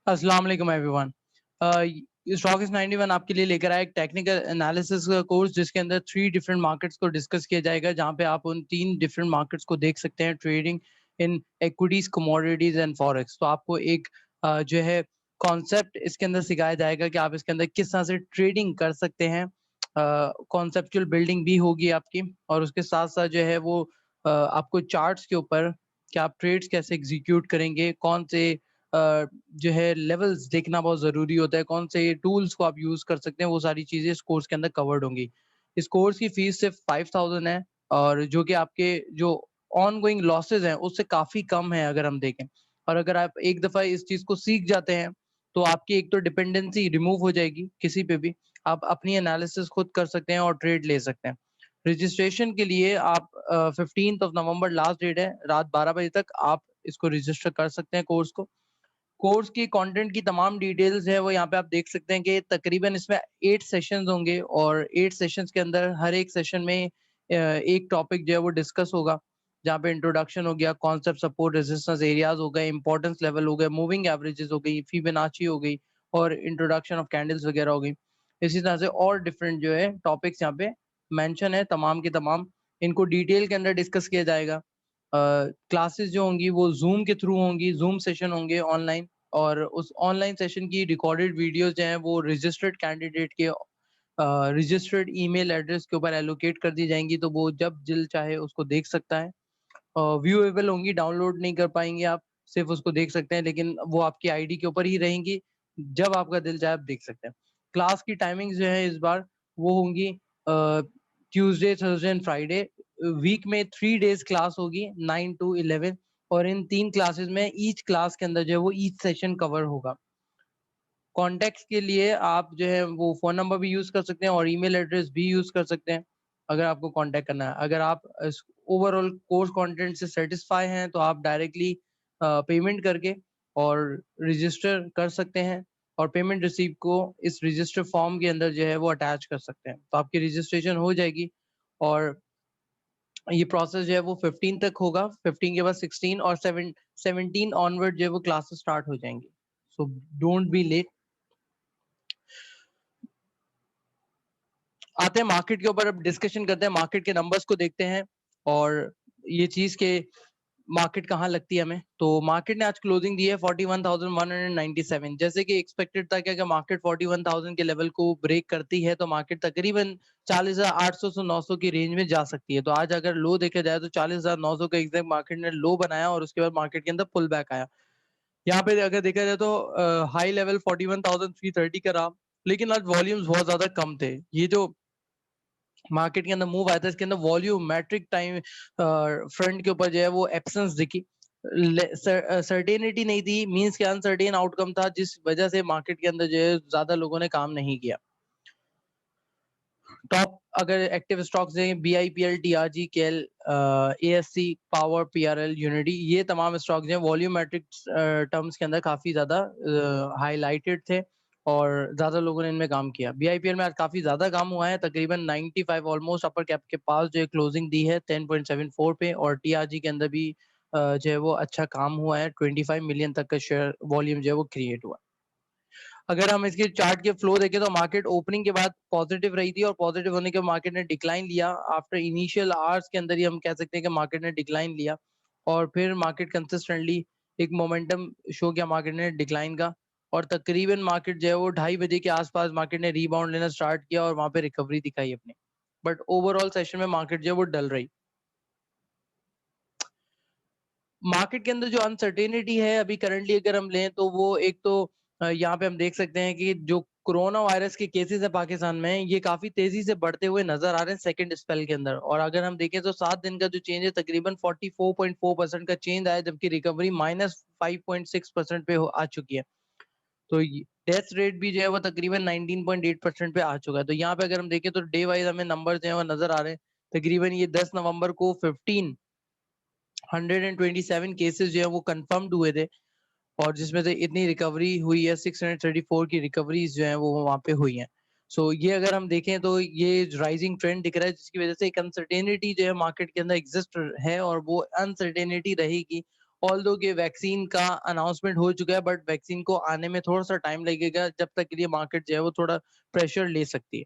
अस्सलाम वालेकुम everyone. Stocks 91 आपके लिए लेकर आया एक टेक्निकल एनालिसिस का कोर्स जिसके अंदर 3 डिफरेंट मार्केट्स को डिस्कस किया जाएगा, जहाँ पे आप उन 3 डिफरेंट मार्केट्स को देख सकते हैं, trading in equities, commodities and forex. तो आपको एक जो है कॉन्सेप्ट इसके अंदर सिखाया जाएगा कि आप इसके अंदर किस तरह से ट्रेडिंग कर सकते हैं। कॉन्सेप्चुअल बिल्डिंग भी होगी आपकी, और उसके साथ-साथ जो है वो आपको चार्ट्स के ऊपर कि आप ट्रेड्स कैसे एग्जीक्यूट करेंगे, कौन से जो है लेवल्स देखना बहुत ज़रूरी होता है, कौन से टूल्स को आप यूज़ कर सकते हैं, वो सारी चीज़ें इस कोर्स के अंदर कवर्ड होंगी। इस कोर्स की फीस सिर्फ़ 5000 है, और जो कि आपके जो ऑनगोइंग लॉसेस हैं, उससे काफ़ी कम है अगर हम देखें। और अगर आप एक दफ़ा इस चीज़ को सीख जाते हैं, तो आपकी एक तो डिपेंडेंसी रिमूव हो जाएगी किसी पे भी, आप अपनी एनालिसिस खुद कर सकते हैं और ट्रेड ले सकते हैं। रजिस्ट्रेशन के लिए आप 15th of November last date है, रात 12 बजे तक आप इसको रजिस्टर कर सकते हैं कोर्स को। कोर्स की कंटेंट की तमाम डिटेल्स है वो यहाँ पे आप देख सकते हैं कि तकरीबन इसमें 8 सेशंस होंगे, और 8 सेशंस के अंदर हर एक सेशन में एक टॉपिक जो है वो डिस्कस होगा, जहाँ पे इंट्रोडक्शन हो गया, कॉन्सेप्ट, सपोर्ट, रेजिस्टेंस एरियाज हो गए, इंपॉर्टेंस लेवल हो गए, मूविंग एवरेजेस हो गई, फिबोनाची हो गई, और इंट्रोडक्शन ऑफ कैंडल्स वगैरह हो गई। इसी तरह से और डिफरेंट जो है टॉपिक्स यहाँ पे मेंशन है, तमाम के तमाम इनको डिटेल के अंदर डिस्कस किया जाएगा। क्लासेस जो होंगी वो ज़ूम के थ्रू होंगी, ज़ूम सेशन होंगे ऑनलाइन, और उस ऑनलाइन सेशन की रिकॉर्डेड वीडियोज़ जो हैं वो रजिस्टर्ड कैंडिडेट के रजिस्टर्ड ईमेल एड्रेस के ऊपर एलोकेट कर दी जाएँगी, तो वो जब दिल चाहे उसको देख सकता है। व्यूएबल होंगी, डाउनलोड नहीं कर पाएँगे आप, सिर्फ़ उसको देख सकते हैं, लेकिन वो आपकी आईडी के ऊपर ही रहेंगी, जब आपका दिल चाहे आप देख सकते हैं। क्लास की टाइमिंग्स जो है इस बार वो होंगी Tuesday, Thursday and Friday. Week में 3 डेज़ क्लास होगी 9 टू 11, और इन 3 क्लासेस में ईच क्लास के अंदर जो है वो ईच सेशन कवर होगा। कॉन्टैक्ट्स के लिए आप जो है वो फ़ोन नंबर भी यूज़ कर सकते हैं और ईमेल एड्रेस भी यूज़ कर सकते हैं, अगर आपको कॉन्टैक्ट करना है। अगर आप इस ओवरऑल कोर्स कंटेंट से सैटिस्फाई हैं, तो आप डायरेक्टली पेमेंट करके और रजिस्टर कर सकते हैं, और पेमेंट रिसीप्ट को इस रजिस्टर फॉर्म के अंदर जो है वो अटैच कर सकते हैं। तो आपकी रजिस्ट्रेशन हो जाएगी, और ये प्रोसेस जो है वो 15 तक होगा, 15 के बाद 16 और 17 ऑनवर्ड जो है वो क्लासेस स्टार्ट हो जाएँगी। So don't be late. आते हैं मार्केट के ऊपर, अब डिस्कशन करते हैं, मार्केट के नंबर्स को देखते हैं, और ये चीज़ के मार्केट कहाँ लगती है हमें। तो मार्केट ने आज क्लोजिंग दी है 41,197, जैसे कि एक्सपेक्टेड था कि अगर मार्केट 41,000 के लेवल को ब्रेक करती है तो मार्केट तकरीबन 40,800 से 900 की रेंज में जा सकती है। तो आज अगर लो देखा जाए तो 40,900 का एग्जैक्ट मार्केट ने लो बनाया, और उसके बाद मार्केट के अंदर पुल बैक आया। यहाँ पे अगर देखा जाए तो हाई लेवल 41,330 का रहा, लेकिन आज वॉल्यूम्स बहुत ज्यादा कम थे। ये जो मार्केट के अंदर मूव आया था, इसके अंदर वॉल्यूमेट्रिक टाइम फ्रंट के ऊपर जो है वो एब्सेंस दिखी, सर्टेनिटी नहीं थी, मींस के अनसर्टेन आउटकम था, जिस वजह से मार्केट के अंदर जो है ज्यादा लोगों ने काम नहीं किया। टॉप अगर एक्टिव स्टॉक्स देखें, BIPL, TRG, KL, ASC, power, PRL, unity, ये तमाम स्टॉक्स हैं वॉल्यूमेट्रिक टर्म्स के अंदर काफी ज्यादा हाईलाइटेड थे, और ज्यादा लोगों ने इनमें काम किया। बीआईपीएल में आज काफी ज्यादा काम हुआ है, तकरीबन 95 ऑलमोस्ट अपर कैप के पास जो है क्लोजिंग दी है 10.74 पे, और टीआरजी के अंदर भी जो है वो अच्छा काम हुआ है, 25 मिलियन तक का शेयर वॉल्यूम जो है वो क्रिएट हुआ। अगर हम इसके चार्ट के फ्लो देखें तो मार्केट ओपनिंग के बाद पॉजिटिव रही थी, और पॉजिटिव होने के बाद मार्केट ने डिक्लाइन लिया। आफ्टर इनिशियल आवर्स के अंदर ही हम कह सकते हैं कि मार्केट ने डिक्लाइन लिया, और फिर मार्केट कंसिस्टेंटली एक मोमेंटम शो किया मार्केट ने डिक्लाइन का, और तकरीबन मार्केट जो है वो 2:30 बजे के आसपास मार्केट ने रीबाउंड लेना स्टार्ट किया, और वहां पे रिकवरी दिखाई अपनी। बट ओवरऑल सेशन में मार्केट जो है वो डल रही। मार्केट के अंदर जो अनसर्टेनिटी है अभी करंटली अगर हम लें, तो वो एक तो यहाँ पे हम देख सकते हैं कि जो कोरोना वायरस के केसेस है पाकिस्तान में, ये काफी तेजी से बढ़ते हुए नजर आ रहे हैं सेकंड स्पेल के अंदर। और अगर हम देखें तो 7 दिन का जो चेंज है तकरीबन 44.4% का चेंज आया, जबकि रिकवरी -5.6% पे आ चुकी है। तो डेथ रेट भी जो है वो तकरीबन 19.8% पे आ चुका है। तो यहाँ पे अगर हम देखें तो डे वाइज हमें नंबर जो है वो नजर आ रहे हैं। तकरीबन ये 10 नवंबर को 127 केसेस जो है वो कंफर्म्ड हुए थे, और जिसमें से इतनी रिकवरी हुई है, 634 की रिकवरीज जो है वो वहां पे हुई हैं। सो ये अगर हम देखें तो ये राइजिंग ट्रेंड दिख रहा है, जिसकी वजह से एक अनसर्टेनिटी जो है मार्केट के अंदर एग्जिस्ट है, और वो अनसर्टेनिटी रहेगी। ऑल्दो कि वैक्सीन का अनाउंसमेंट हो चुका है, बट वैक्सीन को आने में थोड़ा-सा टाइम लगेगा, जब तक के लिए मार्केट जो है वो थोड़ा प्रेशर ले सकती है।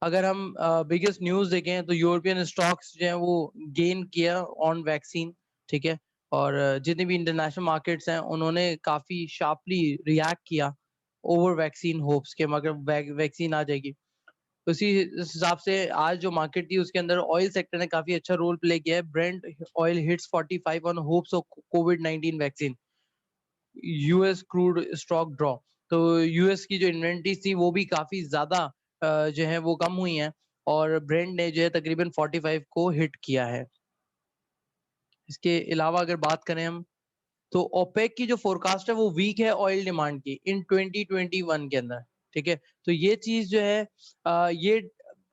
अगर हम बिगेस्ट न्यूज़ देखें तो यूरोपियन स्टॉक्स जो हैं वो गेन किया ऑन वैक्सीन, ठीक है? और जितने भी इंटरनेशनल मार्केट्स हैं उन्होंने काफ़ी शार्पली रिएक्ट किया ओवर वैक्सीन होप्स के, मगर वैक्सीन आ जाएगी। उसी हिसाब से आज जो मार्केट थी उसके अंदर ऑयल सेक्टर ने काफ़ी अच्छा रोल प्ले किया है। Brent oil hits 45 on hopes of covid vaccine. US crude stock draw. तो यूएस की जो इन्वेंटरीज थी वो भी काफ़ी ज़्यादा जो है वो कम हुई हैं और ब्रेंट ने जो है तकरीबन 45 को हिट किया है। इसके अलावा अगर बात करें हम, तो ओपेक की जो फोरकास्ट है वो वीक है ऑयल डिमांड की इन 2021 के अंदर, ठीक है? तो ये चीज़ जो है ये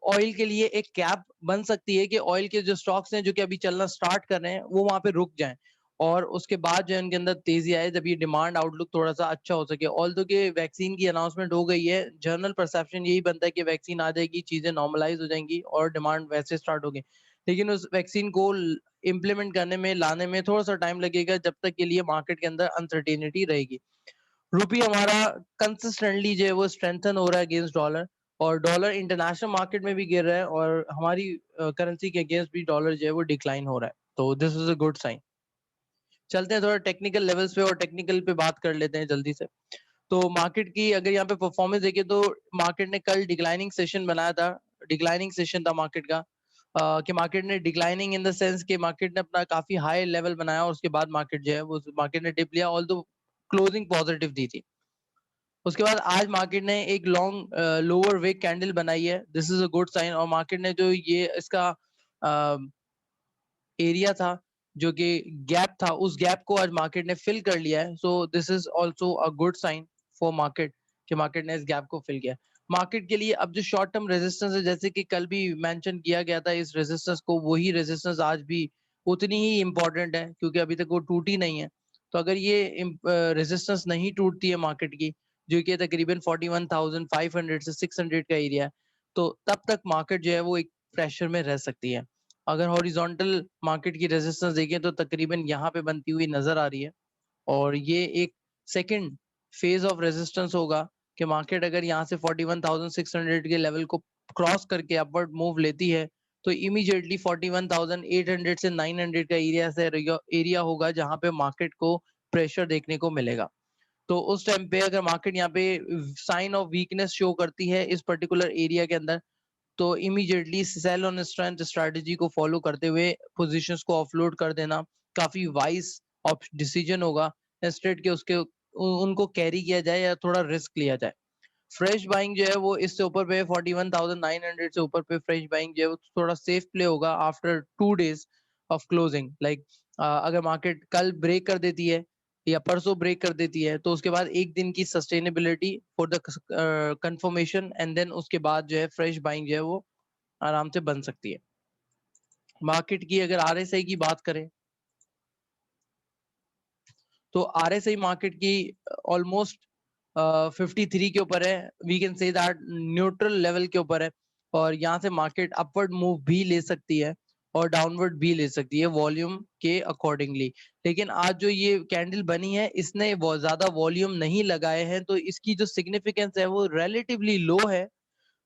ऑयल के लिए एक कैप बन सकती है कि ऑयल के जो स्टॉक्स हैं जो कि अभी चलना स्टार्ट कर रहे हैं वो वहाँ पे रुक जाएँ और उसके बाद जो है उनके अंदर तेज़ी आए जब ये डिमांड आउटलुक थोड़ा-सा अच्छा हो सके। ऑल्दो कि वैक्सीन की अनाउंसमेंट हो गई है, जनरल परसेप्शन यही बनता है कि वैक्सीन आ जाएगी, चीज़ें नॉर्मलाइज़ हो जाएँगी और डिमांड वैसे स्टार्ट होगी। लेकिन उस वैक्सीन को इम्प्लीमेंट करने में, लाने में थोड़ा-सा टाइम लगेगा जब तक के लिए मार्केट के अंदर अनसर्टेनिटी रहेगी। रूपी हमारा कंसिस्टेंटली जो है वो स्ट्रेंथन हो रहा है अगेंस्ट डॉलर और डॉलर इंटरनेशनल मार्केट में भी गिर रहा है और हमारी करेंसी के अगेंस्ट भी डॉलर जो है वो डिक्लाइन हो रहा है। तो this is a good sign. चलते हैं थोड़ा टेक्निकल लेवल्स पे और टेक्निकल पे बात कर लेते हैं जल्दी से। तो मार्केट की अगर यहाँ पे परफॉर्मेंस देखें तो मार्केट ने कल डिक्लाइनिंग सेशन बनाया था, डिक्लाइनिंग सेशन था मार्केट का, कि मार्केट ने डिक्लाइनिंग इन द सेंस कि मार्केट ने अपना काफी हाई लेवल बनाया और उसके बाद मार्केट जो है वो मार्केट ने डिप लिया, ऑल्दो क्लोजिंग पॉजिटिव दी थी। उसके बाद आज मार्केट ने एक लॉन्ग लोअर वेक कैंडल बनाई है, this is a good sign. और मार्केट ने जो ये इसका एरिया था जो कि गैप था, उस गैप को आज मार्केट ने फिल कर लिया है। So this is also a good sign for market कि मार्केट ने इस गैप को फिल किया। मार्केट के लिए अब जो शॉर्ट टर्म रेजिस्टेंस है, जैसे कि कल भी मेंशन किया गया था इस रेजिस्टेंस को, वही रेजिस्टेंस आज भी उतनी ही इम्पोर्टेंट है क्योंकि अभी तक वो टूटी नहीं है। तो अगर ये रेजिस्टेंस नहीं टूटती है मार्केट की, जो कि तकरीबन 41,500 से 600 का एरिया है, तो तब तक मार्केट जो है वो एक प्रेशर में रह सकती है। अगर हॉरिजॉन्टल मार्केट की रेजिस्टेंस देखें तो तकरीबन यहाँ पे बनती हुई नजर आ रही है और ये एक सेकंड फेज ऑफ रेजिस्टेंस होगा कि मार्केट अगर यहाँ से 41,600 के लेवल को क्रॉस करके अपवर्ड मूव लेती है तो इमीडिएटली 41,800 से 900 का एरिया होगा जहाँ पे मार्केट को प्रेशर देखने को मिलेगा। तो उस टाइम पे अगर मार्केट यहाँ पे साइन ऑफ वीकनेस शो करती है इस पर्टिकुलर एरिया के अंदर, तो immediately sell on strength strategy को फॉलो करते हुए पोजीशंस को ऑफलोड कर देना काफी वाइज डिसीजन होगा। इंस्टेड के उसके उनको कैरी किया जाए या थोड़ा रिस्क लिया जाए। फ्रेश बाइंग जो है वो इससे ऊपर पे 41,900 से ऊपर पे फ्रेश बाइंग जो है वो थोड़ा सेफ प्ले होगा after 2 days of closing. Like अगर मार्केट कल ब्रेक कर देती है या परसों ब्रेक कर देती है तो उसके बाद एक दिन की sustainability for the confirmation and then उसके बाद जो है फ्रेश बाइंग जो है वो आराम से बन सकती है। मार्केट की अगर आरएसआई की बात करें तो आरएसआई मार्केट की ऑलमोस्ट 53 के ऊपर है, we can say that neutral level के ऊपर है और यहाँ से मार्केट अपवर्ड मूव भी ले सकती है और डाउनवर्ड भी ले सकती है वॉल्यूम के अकॉर्डिंगली। लेकिन आज जो ये कैंडल बनी है इसने बहुत ज्यादा वॉल्यूम नहीं लगाए हैं तो इसकी जो सिग्निफिकेंस है वो रिलेटिवली लो है।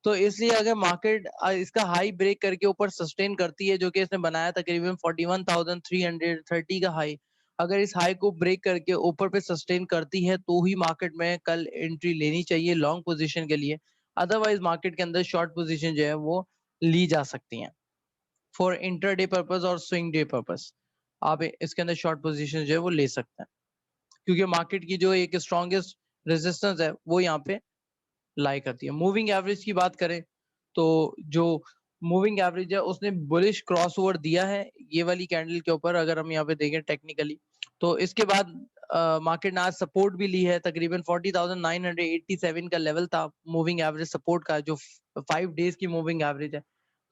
तो इसलिए अगर मार्केट इसका हाई ब्रेक करके ऊपर सस्टेन करती है जो कि इसने बनाया तकरीबन 41,330 का हाई, अगर इस हाई को ब्रेक करके ऊपर पे सस्टेन करती है तो ही मार्केट में कल एंट्री लेनी चाहिए लॉन्ग पोजीशन के लिए। अदरवाइज मार्केट के अंदर शॉर्ट पोजीशन जो है वो ली जा सकती हैं फॉर इंटरडे पर्पस और स्विंग डे पर्पस। आप इसके अंदर शॉर्ट पोजीशन जो है वो ले सकते हैं क्योंकि मार्केट की जो एक स्ट्रॉन्गेस्ट रेजिस्टेंस है वो यहाँ पे लाई करती है। मूविंग एवरेज की बात करें तो जो मूविंग एवरेज है उसने बुलिश क्रॉसओवर दिया है ये वाली कैंडल के ऊपर, अगर हम यहाँ पे देखें टेक्निकली। तो इसके बाद मार्केट ने आज सपोर्ट भी ली है, तकरीबन 40,987 का लेवल था मूविंग एवरेज सपोर्ट का जो 5 डेज की मूविंग एवरेज है।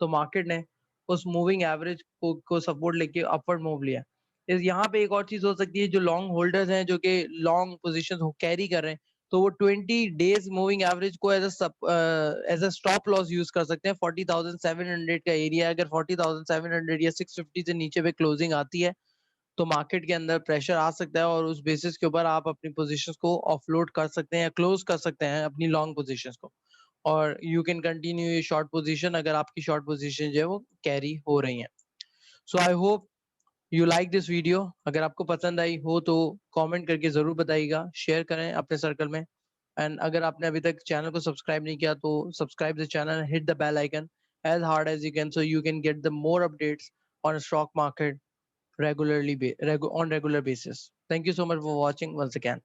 तो मार्केट ने उस मूविंग एवरेज को सपोर्ट लेके अपवर्ड मूव लिया। इस यहाँ पे एक और चीज हो सकती है, जो लॉन्ग होल्डर्स हैं जो कि लॉन्ग पोजीशन कैरी कर रहे हैं तो वो 20 डेज मूविंग एवरेज को as a stop loss use कर सकते हैं। 40,700 का एरिया, अगर 40,700 या 650 से नीचे पे क्लोजिंग आती है तो मार्केट के अंदर प्रेशर आ सकता है और उस बेसिस के ऊपर आप अपनी पोजीशंस को ऑफलोड कर सकते हैं या क्लोज कर सकते हैं अपनी लॉन्ग पोजीशंस को, और यू कैन कंटिन्यू ये शॉर्ट पोजीशन अगर आपकी शॉर्ट पोजीशन जो है वो कैरी हो रही हैं। So I hope you like this video. अगर आपको पसंद आई हो तो कमेंट करके ज़रूर बताइएगा, शेयर करें अपने सर्कल में। एंड अगर आपने अभी तक चैनल को सब्सक्राइब नहीं किया तो subscribe the channel, hit the bell icon as hard as you can so you can get the more updates on a stock market on regular basis. Thank you so much for watching once again.